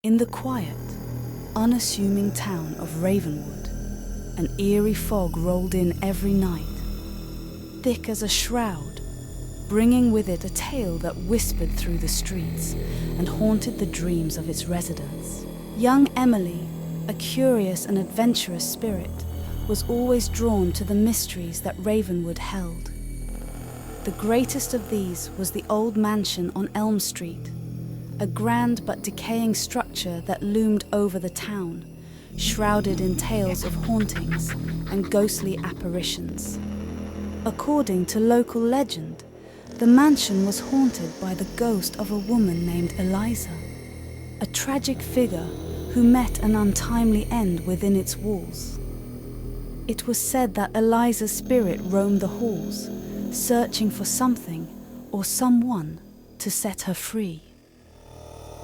In the quiet, unassuming town of Ravenwood, an eerie fog rolled in every night, thick as a shroud, bringing with it a tale that whispered through the streets and haunted the dreams of its residents. Young Emily, a curious and adventurous spirit, was always drawn to the mysteries that Ravenwood held. The greatest of these was the old mansion on Elm Street, a grand but decaying structure that loomed over the town, shrouded in tales of hauntings and ghostly apparitions. According to local legend, the mansion was haunted by the ghost of a woman named Eliza, a tragic figure who met an untimely end within its walls. It was said that Eliza's spirit roamed the halls, searching for something or someone to set her free.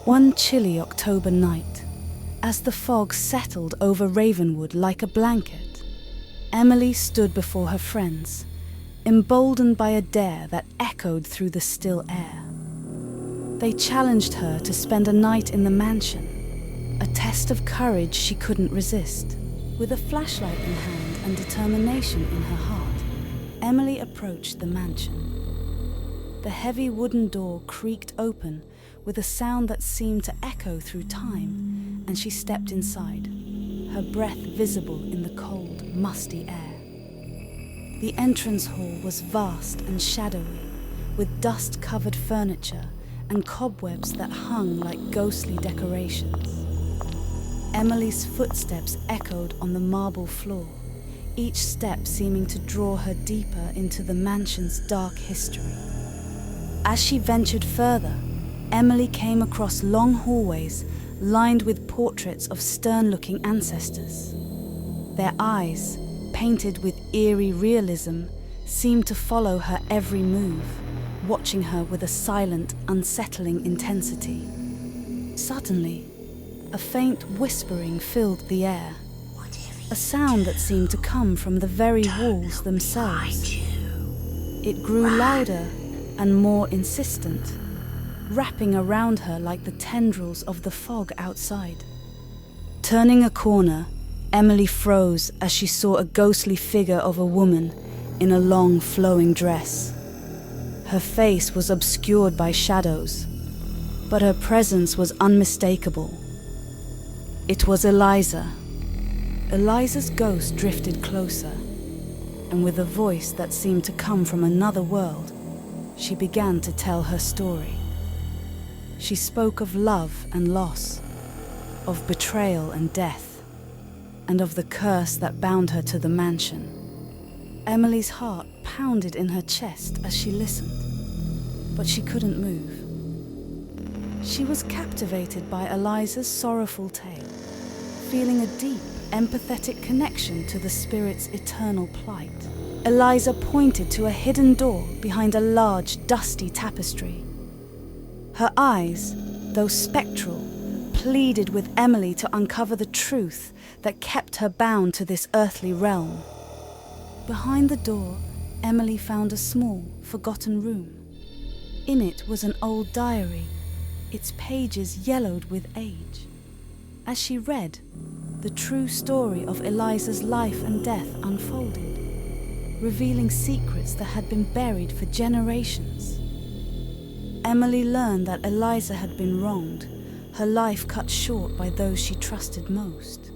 One chilly October night, as the fog settled over Ravenwood like a blanket, Emily stood before her friends, emboldened by a dare that echoed through the still air. They challenged her to spend a night in the mansion, a test of courage she couldn't resist. With a flashlight in hand and determination in her heart, Emily approached the mansion. The heavy wooden door creaked open with a sound that seemed to echo through time, and she stepped inside, her breath visible in the cold, musty air. The entrance hall was vast and shadowy, with dust-covered furniture and cobwebs that hung like ghostly decorations. Emily's footsteps echoed on the marble floor, each step seeming to draw her deeper into the mansion's dark history. As she ventured further, Emily came across long hallways lined with portraits of stern-looking ancestors. Their eyes, painted with eerie realism, seemed to follow her every move, watching her with a silent, unsettling intensity. Suddenly, a faint whispering filled the air, a sound that seemed to come from the very walls themselves. It grew louder and more insistent, wrapping around her like the tendrils of the fog outside. Turning a corner, Emily froze as she saw a ghostly figure of a woman in a long, flowing dress. Her face was obscured by shadows, but her presence was unmistakable. It was Eliza. Eliza's ghost drifted closer, and with a voice that seemed to come from another world, she began to tell her story. She spoke of love and loss, of betrayal and death, and of the curse that bound her to the mansion. Emily's heart pounded in her chest as she listened, but she couldn't move. She was captivated by Eliza's sorrowful tale, feeling a deep, empathetic connection to the spirit's eternal plight. Eliza pointed to a hidden door behind a large, dusty tapestry. Her eyes, though spectral, pleaded with Emily to uncover the truth that kept her bound to this earthly realm. Behind the door, Emily found a small, forgotten room. In it was an old diary, its pages yellowed with age. As she read, the true story of Eliza's life and death unfolded, revealing secrets that had been buried for generations. Emily learned that Eliza had been wronged, her life cut short by those she trusted most.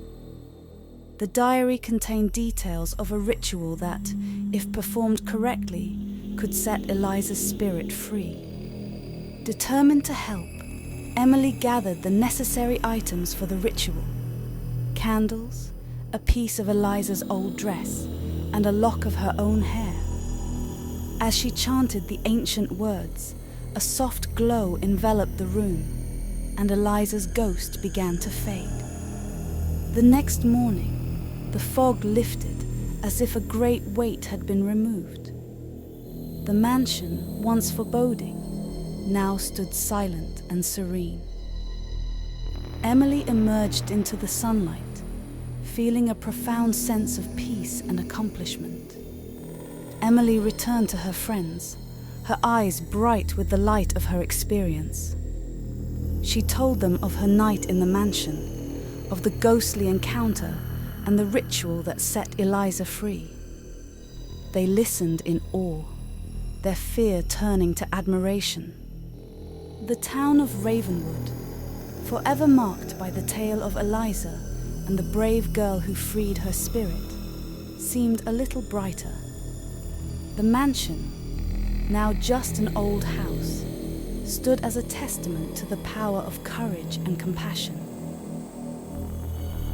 The diary contained details of a ritual that, if performed correctly, could set Eliza's spirit free. Determined to help, Emily gathered the necessary items for the ritual: candles, a piece of Eliza's old dress, and a lock of her own hair. As she chanted the ancient words, a soft glow enveloped the room, and Eliza's ghost began to fade. The next morning, the fog lifted as if a great weight had been removed. The mansion, once foreboding, now stood silent and serene. Emily emerged into the sunlight, feeling a profound sense of peace and accomplishment. Emily returned to her friends, her eyes bright with the light of her experience. She told them of her night in the mansion, of the ghostly encounter and the ritual that set Eliza free. They listened in awe, their fear turning to admiration. The town of Ravenwood, forever marked by the tale of Eliza and the brave girl who freed her spirit, seemed a little brighter. The mansion, now just an old house, stood as a testament to the power of courage and compassion.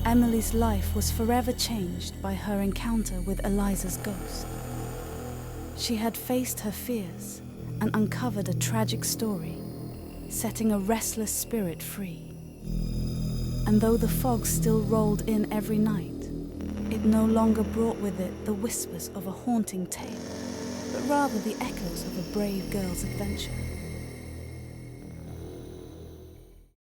Emily's life was forever changed by her encounter with Eliza's ghost. She had faced her fears and uncovered a tragic story, setting a restless spirit free. And though the fog still rolled in every night, it no longer brought with it the whispers of a haunting tale, but rather the echoes of a brave girl's adventure.